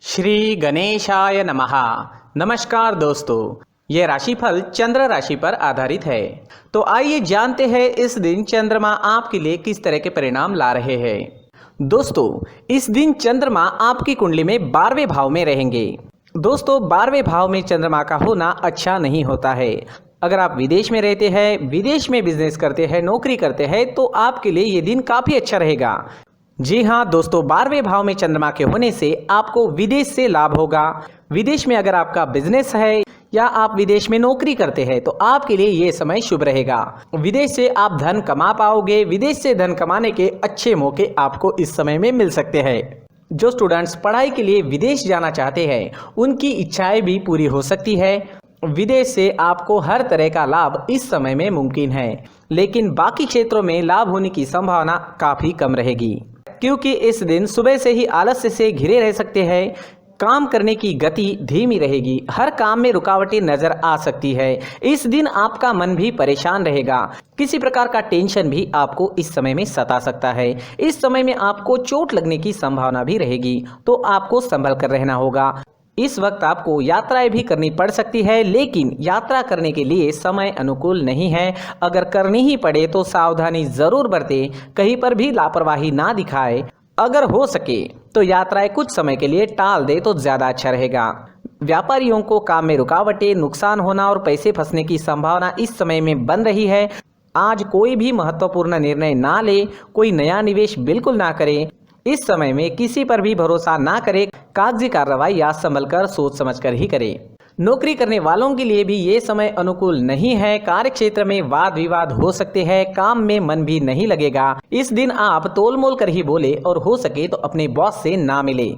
श्री गणेशाय नमः। नमस्कार दोस्तों, ये राशिफल चंद्र राशि पर आधारित है। तो आइए जानते हैं इस दिन चंद्रमा आपके लिए किस तरह के परिणाम ला रहे हैं। दोस्तों, इस दिन चंद्रमा आपकी कुंडली में 12वें भाव में रहेंगे। दोस्तों, 12वें भाव में चंद्रमा का होना अच्छा नहीं होता है। अगर आप विदेश में रहते हैं, विदेश में बिजनेस करते हैं, नौकरी करते हैं, तो आपके लिए ये दिन काफ़ी अच्छा रहेगा। जी हाँ दोस्तों, 12वें भाव में चंद्रमा के होने से आपको विदेश से लाभ होगा। विदेश में अगर आपका बिजनेस है या आप विदेश में नौकरी करते हैं तो आपके लिए ये समय शुभ रहेगा। विदेश से आप धन कमा पाओगे। विदेश से धन कमाने के अच्छे मौके आपको इस समय में मिल सकते हैं। जो स्टूडेंट्स पढ़ाई के लिए विदेश जाना चाहते हैं, उनकी इच्छाएं भी पूरी हो सकती है। विदेश से आपको हर तरह का लाभ इस समय में मुमकिन है, लेकिन बाकी क्षेत्रों में लाभ होने की संभावना काफ़ी कम रहेगी, क्योंकि इस दिन सुबह से ही आलस्य से घिरे रह सकते हैं। काम करने की गति धीमी रहेगी। हर काम में रुकावटें नजर आ सकती है। इस दिन आपका मन भी परेशान रहेगा। किसी प्रकार का टेंशन भी आपको इस समय में सता सकता है। इस समय में आपको चोट लगने की संभावना भी रहेगी, तो आपको संभल कर रहना होगा। इस वक्त आपको यात्राएं भी करनी पड़ सकती है, लेकिन यात्रा करने के लिए समय अनुकूल नहीं है। अगर करनी ही पड़े तो सावधानी जरूर बरतें, कहीं पर भी लापरवाही ना दिखाए। अगर हो सके तो यात्राएं कुछ समय के लिए टाल दे तो ज्यादा अच्छा रहेगा। व्यापारियों को काम में रुकावटें, नुकसान होना और पैसे फंसने की संभावना इस समय में बन रही है। आज कोई भी महत्वपूर्ण निर्णय ना ले, कोई नया निवेश बिल्कुल ना करें। इस समय में किसी पर भी भरोसा ना करें। कागजी कार्रवाई या संभल कर सोच समझ कर ही करें। नौकरी करने वालों के लिए भी ये समय अनुकूल नहीं है। कार्य क्षेत्र में वाद विवाद हो सकते हैं। काम में मन भी नहीं लगेगा। इस दिन आप तोल मोल कर ही बोले और हो सके तो अपने बॉस से ना मिले।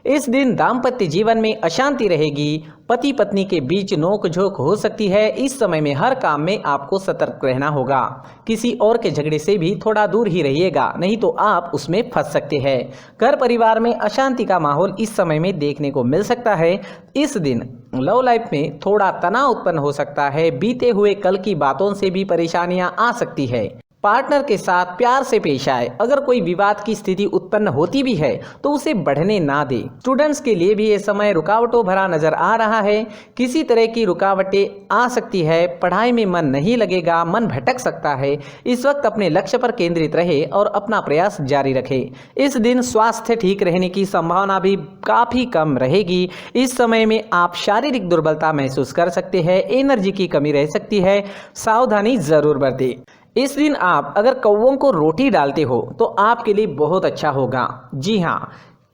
इस दिन दाम्पत्य जीवन में अशांति रहेगी। पति पत्नी के बीच नोक झोंक हो सकती है। इस समय में हर काम में आपको सतर्क रहना होगा। किसी और के झगड़े से भी थोड़ा दूर ही रहिएगा, नहीं तो आप उसमें फंस सकते हैं। घर परिवार में अशांति का माहौल इस समय में देखने को मिल सकता है। इस दिन लव लाइफ में थोड़ा तनाव उत्पन्न हो सकता है। बीते हुए कल की बातों से भी परेशानियां आ सकती है। पार्टनर के साथ प्यार से पेश आए। अगर कोई विवाद की स्थिति उत्पन्न होती भी है तो उसे बढ़ने ना दे। स्टूडेंट्स के लिए भी ये समय रुकावटों भरा नजर आ रहा है। किसी तरह की रुकावटें आ सकती है। पढ़ाई में मन नहीं लगेगा, मन भटक सकता है। इस वक्त अपने लक्ष्य पर केंद्रित रहे और अपना प्रयास जारी रखे। इस दिन स्वास्थ्य ठीक रहने की संभावना भी काफी कम रहेगी। इस समय में आप शारीरिक दुर्बलता महसूस कर सकते हैं। एनर्जी की कमी रह सकती है। सावधानी जरूर बरतें। इस दिन आप अगर कौवों को रोटी डालते हो तो आपके लिए बहुत अच्छा होगा। जी हाँ,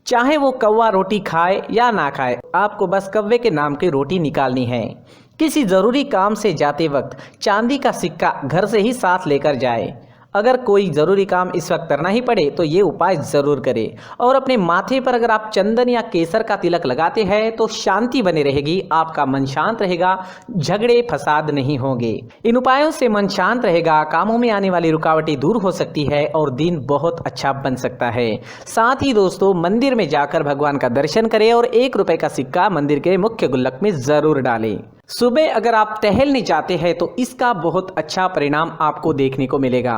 चाहे वो कौवा रोटी खाए या ना खाए, आपको बस कौवे के नाम की रोटी निकालनी है। किसी ज़रूरी काम से जाते वक्त चांदी का सिक्का घर से ही साथ लेकर जाए। अगर कोई ज़रूरी काम इस वक्त करना ही पड़े तो ये उपाय ज़रूर करें। और अपने माथे पर अगर आप चंदन या केसर का तिलक लगाते हैं तो शांति बनी रहेगी। आपका मन शांत रहेगा, झगड़े फसाद नहीं होंगे। इन उपायों से मन शांत रहेगा, कामों में आने वाली रुकावटें दूर हो सकती है और दिन बहुत अच्छा बन सकता है। साथ ही दोस्तों, मंदिर में जाकर भगवान का दर्शन करें और 1 रुपए का सिक्का मंदिर के मुख्य गुल्लक में ज़रूर डालें। सुबह अगर आप टहलने जाते हैं तो इसका बहुत अच्छा परिणाम आपको देखने को मिलेगा।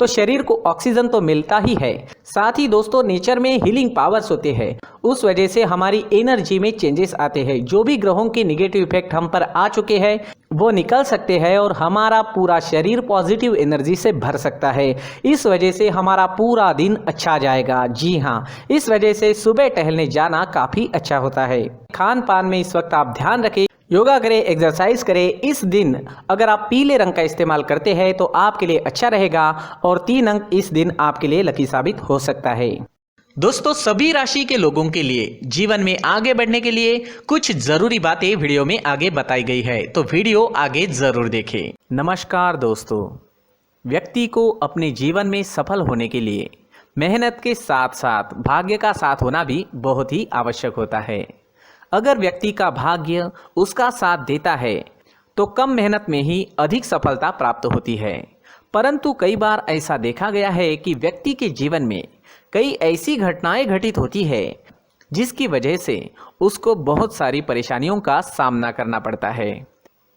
तो शरीर को ऑक्सीजन तो मिलता ही है, साथ ही दोस्तों नेचर में हीलिंग पावर्स होते हैं। उस वजह से हमारी एनर्जी में चेंजेस आते हैं। जो भी ग्रहों के निगेटिव इफेक्ट हम पर आ चुके हैं वो निकल सकते हैं और हमारा पूरा शरीर पॉजिटिव एनर्जी से भर सकता है। इस वजह से हमारा पूरा दिन अच्छा जाएगा। जी हाँ, इस वजह से सुबह टहलने जाना काफ़ी अच्छा होता है। खान पान में इस वक्त आप ध्यान रखें, योगा करें, एक्सरसाइज करें। इस दिन अगर आप पीले रंग का इस्तेमाल करते हैं तो आपके लिए अच्छा रहेगा और 3 अंक इस दिन आपके लिए लकी साबित हो सकता है। दोस्तों, सभी राशि के लोगों के लिए जीवन में आगे बढ़ने के लिए कुछ जरूरी बातें वीडियो में आगे बताई गई है, तो वीडियो आगे जरूर देखें। नमस्कार दोस्तों, व्यक्ति को अपने जीवन में सफल होने के लिए मेहनत के साथ साथ भाग्य का साथ होना भी बहुत ही आवश्यक होता है। अगर व्यक्ति का भाग्य उसका साथ देता है तो कम मेहनत में ही अधिक सफलता प्राप्त होती है। परंतु कई बार ऐसा देखा गया है कि व्यक्ति के जीवन में कई ऐसी घटनाएं घटित होती है जिसकी वजह से उसको बहुत सारी परेशानियों का सामना करना पड़ता है।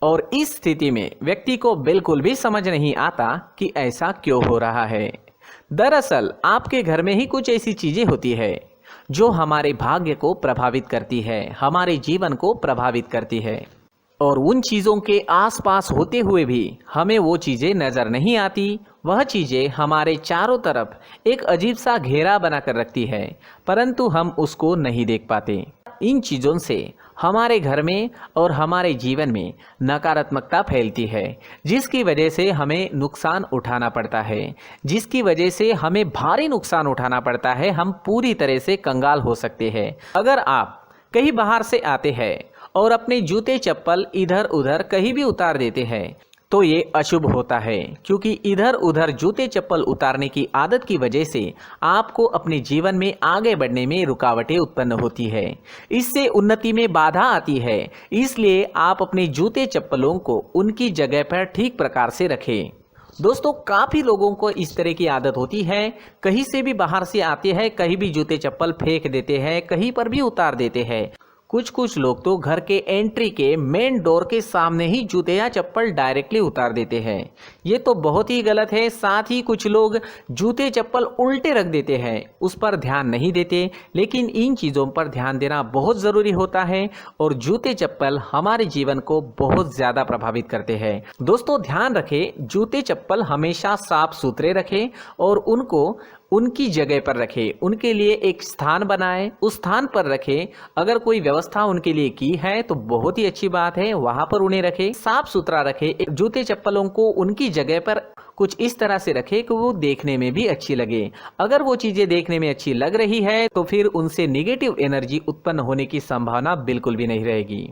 और इस स्थिति में व्यक्ति को बिल्कुल भी समझ नहीं आता कि ऐसा क्यों हो रहा है। दरअसल आपके घर में ही कुछ ऐसी चीजें होती है जो हमारे भाग्य को प्रभावित करती है, हमारे जीवन को प्रभावित करती है। और उन चीज़ों के आसपास होते हुए भी हमें वो चीज़ें नज़र नहीं आती। वह चीज़ें हमारे चारों तरफ एक अजीब सा घेरा बनाकर रखती है, परंतु हम उसको नहीं देख पाते। इन चीज़ों से हमारे घर में और हमारे जीवन में नकारात्मकता फैलती है, जिसकी वजह से हमें नुकसान उठाना पड़ता है, जिसकी वजह से हमें भारी नुकसान उठाना पड़ता है। हम पूरी तरह से कंगाल हो सकते हैं। अगर आप कहीं बाहर से आते हैं और अपने जूते चप्पल इधर उधर कहीं भी उतार देते हैं तो ये अशुभ होता है, क्योंकि इधर उधर जूते चप्पल उतारने की आदत की वजह से आपको अपने जीवन में आगे बढ़ने में रुकावटें उत्पन्न होती है। इससे उन्नति में बाधा आती है। इसलिए आप अपने जूते चप्पलों को उनकी जगह पर ठीक प्रकार से रखें। दोस्तों, काफ़ी लोगों को इस तरह की आदत होती है, कहीं से भी बाहर से आते हैं, कहीं भी जूते चप्पल फेंक देते हैं, कहीं पर भी उतार देते हैं। कुछ लोग तो घर के एंट्री के मेन डोर के सामने ही जूते या चप्पल डायरेक्टली उतार देते हैं। ये तो बहुत ही गलत है। साथ ही कुछ लोग जूते चप्पल उल्टे रख देते हैं, उस पर ध्यान नहीं देते। लेकिन इन चीज़ों पर ध्यान देना बहुत ज़रूरी होता है और जूते चप्पल हमारे जीवन को बहुत ज़्यादा प्रभावित करते हैं। दोस्तों, ध्यान रखें, जूते चप्पल हमेशा साफ सुथरे रखें और उनको उनकी जगह पर रखें। उनके लिए एक स्थान बनाएं, उस स्थान पर रखें। अगर कोई व्यवस्था उनके लिए की है तो बहुत ही अच्छी बात है, वहां पर उन्हें रखें, साफ सुथरा रखें। जूते चप्पलों को उनकी जगह पर कुछ इस तरह से रखें कि वो देखने में भी अच्छी लगे। अगर वो चीज़ें देखने में अच्छी लग रही है तो फिर उनसे निगेटिव एनर्जी उत्पन्न होने की संभावना बिल्कुल भी नहीं रहेगी।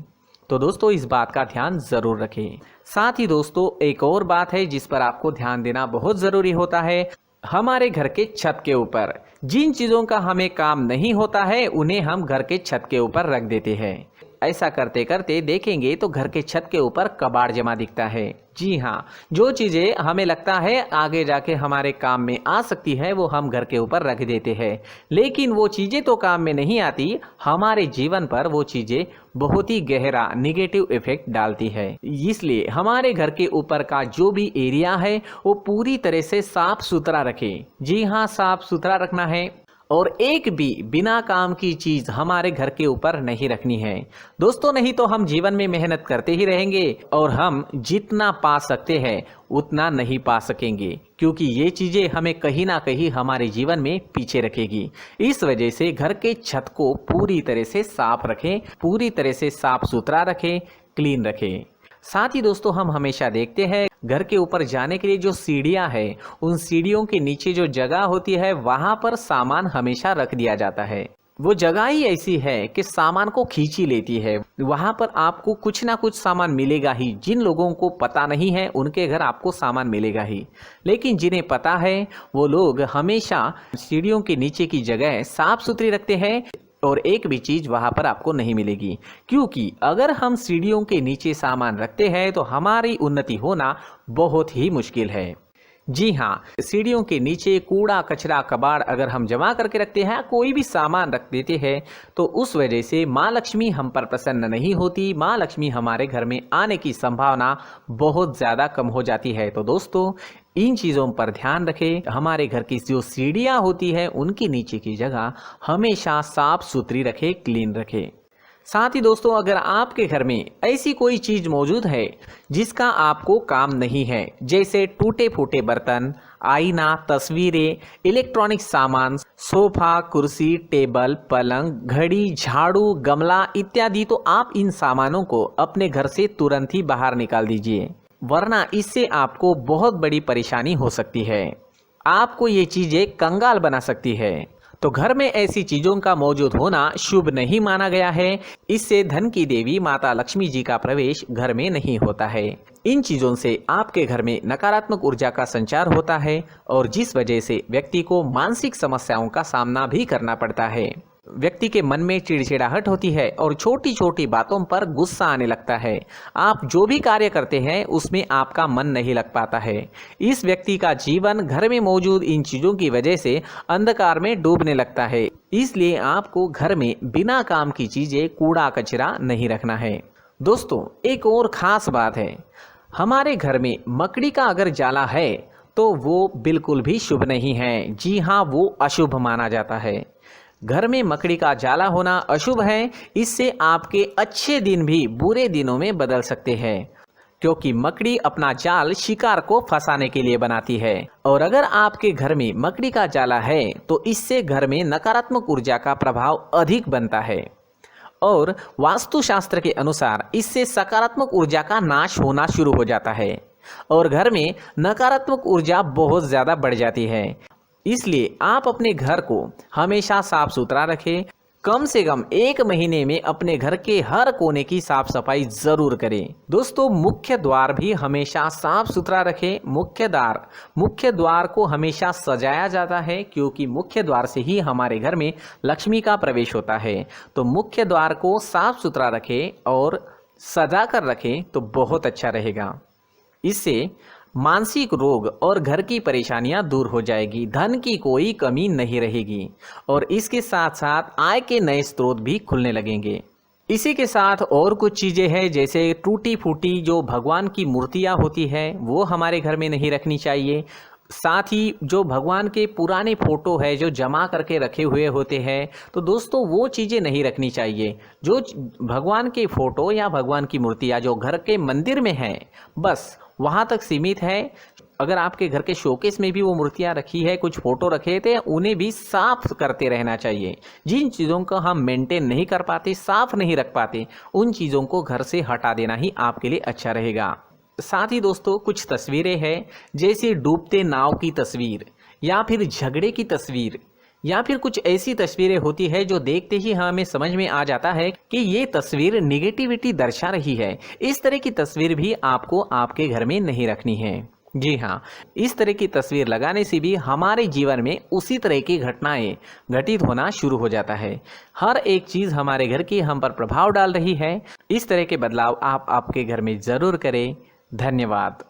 तो दोस्तों, इस बात का ध्यान ज़रूर रखें। साथ ही दोस्तों, एक और बात है जिस पर आपको ध्यान देना बहुत ज़रूरी होता है। हमारे घर के छत के ऊपर जिन चीज़ों का हमें काम नहीं होता है उन्हें हम घर के छत के ऊपर रख देते हैं। ऐसा करते करते देखेंगे तो घर के छत के ऊपर कबाड़ जमा दिखता है। जी हाँ, जो चीज़ें हमें लगता है आगे जाके हमारे काम में आ सकती है वो हम घर के ऊपर रख देते हैं, लेकिन वो चीज़ें तो काम में नहीं आती। हमारे जीवन पर वो चीज़ें बहुत ही गहरा निगेटिव इफेक्ट डालती है। इसलिए हमारे घर के ऊपर का जो भी एरिया है वो पूरी तरह से साफ सुथरा रखें। जी हाँ, साफ सुथरा रखना है और एक भी बिना काम की चीज हमारे घर के ऊपर नहीं रखनी है। दोस्तों, नहीं तो हम जीवन में मेहनत करते ही रहेंगे और हम जितना पा सकते हैं उतना नहीं पा सकेंगे, क्योंकि ये चीजें हमें कहीं ना कहीं हमारे जीवन में पीछे रखेगी। इस वजह से घर के छत को पूरी तरह से साफ रखें, पूरी तरह से साफ सुथरा रखें, क्लीन रखें। साथ ही दोस्तों, हम हमेशा देखते हैं घर के ऊपर जाने के लिए जो सीढ़ियां हैं, उन सीढ़ियों के नीचे जो जगह होती है वहां पर सामान हमेशा रख दिया जाता है। वो जगह ही ऐसी है कि सामान को खींच ही लेती है। वहां पर आपको कुछ ना कुछ सामान मिलेगा ही। जिन लोगों को पता नहीं है उनके घर आपको सामान मिलेगा ही, लेकिन जिन्हें पता है वो लोग हमेशा सीढ़ियों के नीचे की जगह साफ सुथरी रखते हैं और एक भी चीज वहां पर आपको नहीं मिलेगी। क्योंकि अगर हम सीढ़ियों के नीचे सामान रखते हैं तो हमारी उन्नति होना बहुत ही मुश्किल है। जी हाँ, सीढ़ियों के नीचे कूड़ा कचरा कबाड़ अगर हम जमा करके रखते हैं, कोई भी सामान रख देते हैं, तो उस वजह से माँ लक्ष्मी हम पर प्रसन्न नहीं होती। माँ लक्ष्मी हमारे घर में आने की संभावना बहुत ज़्यादा कम हो जाती है। तो दोस्तों, इन चीज़ों पर ध्यान रखें। हमारे घर की जो सीढ़ियाँ होती है उनकी नीचे की जगह हमेशा साफ सुथरी रखें, क्लीन रखें। साथ ही दोस्तों, अगर आपके घर में ऐसी कोई चीज़ मौजूद है जिसका आपको काम नहीं है, जैसे टूटे फूटे बर्तन, आईना, तस्वीरें, इलेक्ट्रॉनिक सामान, सोफा, कुर्सी, टेबल, पलंग, घड़ी, झाड़ू, गमला इत्यादि, तो आप इन सामानों को अपने घर से तुरंत ही बाहर निकाल दीजिए, वरना इससे आपको बहुत बड़ी परेशानी हो सकती है। आपको ये चीज़ें कंगाल बना सकती है। तो घर में ऐसी चीजों का मौजूद होना शुभ नहीं माना गया है। इससे धन की देवी माता लक्ष्मी जी का प्रवेश घर में नहीं होता है। इन चीजों से आपके घर में नकारात्मक ऊर्जा का संचार होता है और जिस वजह से व्यक्ति को मानसिक समस्याओं का सामना भी करना पड़ता है। व्यक्ति के मन में चिड़चिड़ाहट होती है और छोटी छोटी बातों पर गुस्सा आने लगता है। आप जो भी कार्य करते हैं उसमें आपका मन नहीं लग पाता है। इस व्यक्ति का जीवन घर में मौजूद इन चीज़ों की वजह से अंधकार में डूबने लगता है। इसलिए आपको घर में बिना काम की चीज़ें, कूड़ा कचरा नहीं रखना है। दोस्तों, एक और ख़ास बात है, हमारे घर में मकड़ी का अगर जाला है तो वो बिल्कुल भी शुभ नहीं है। जी हाँ, वो अशुभ माना जाता है। घर में मकड़ी का जाला होना अशुभ है। इससे आपके अच्छे दिन भी बुरे दिनों में बदल सकते हैं, क्योंकि मकड़ी अपना जाल शिकार को फंसाने के लिए बनाती है। और अगर आपके घर में मकड़ी का जाला है तो इससे घर में नकारात्मक ऊर्जा का प्रभाव अधिक बनता है और वास्तुशास्त्र के अनुसार इससे सकारात्मक ऊर्जा का नाश होना शुरू हो जाता है और घर में नकारात्मक ऊर्जा बहुत ज़्यादा बढ़ जाती है। इसलिए आप अपने घर को हमेशा साफ सुथरा रखें। कम से कम 1 महीने में अपने घर के हर कोने की साफ सफाई जरूर करें। दोस्तों, मुख्य द्वार भी हमेशा साफ सुथरा रखें। मुख्य द्वार को हमेशा सजाया जाता है, क्योंकि मुख्य द्वार से ही हमारे घर में लक्ष्मी का प्रवेश होता है। तो मुख्य द्वार को साफ सुथरा रखें और सजा कर रखें तो बहुत अच्छा रहेगा। इससे मानसिक रोग और घर की परेशानियां दूर हो जाएगी, धन की कोई कमी नहीं रहेगी और इसके साथ साथ आय के नए स्रोत भी खुलने लगेंगे। इसी के साथ और कुछ चीज़ें हैं, जैसे टूटी फूटी जो भगवान की मूर्तियां होती है वो हमारे घर में नहीं रखनी चाहिए। साथ ही जो भगवान के पुराने फोटो है जो जमा करके रखे हुए होते हैं, तो दोस्तों वो चीज़ें नहीं रखनी चाहिए। जो भगवान के फोटो या भगवान की मूर्तियाँ जो घर के मंदिर में हैं, बस वहाँ तक सीमित है। अगर आपके घर के शोकेस में भी वो मूर्तियाँ रखी है, कुछ फोटो रखे थे, उन्हें भी साफ करते रहना चाहिए। जिन चीज़ों को हम मेंटेन नहीं कर पाते, साफ नहीं रख पाते, उन चीज़ों को घर से हटा देना ही आपके लिए अच्छा रहेगा। साथ ही दोस्तों, कुछ तस्वीरें हैं, जैसे डूबते नाव की तस्वीर या फिर झगड़े की तस्वीर या फिर कुछ ऐसी तस्वीरें होती है जो देखते ही हमें समझ में आ जाता है कि ये तस्वीर निगेटिविटी दर्शा रही है। इस तरह की तस्वीर भी आपको आपके घर में नहीं रखनी है। जी हाँ, इस तरह की तस्वीर लगाने से भी हमारे जीवन में उसी तरह की घटनाएं घटित होना शुरू हो जाता है। हर एक चीज़ हमारे घर की हम पर प्रभाव डाल रही है। इस तरह के बदलाव आप आपके घर में ज़रूर करें। धन्यवाद।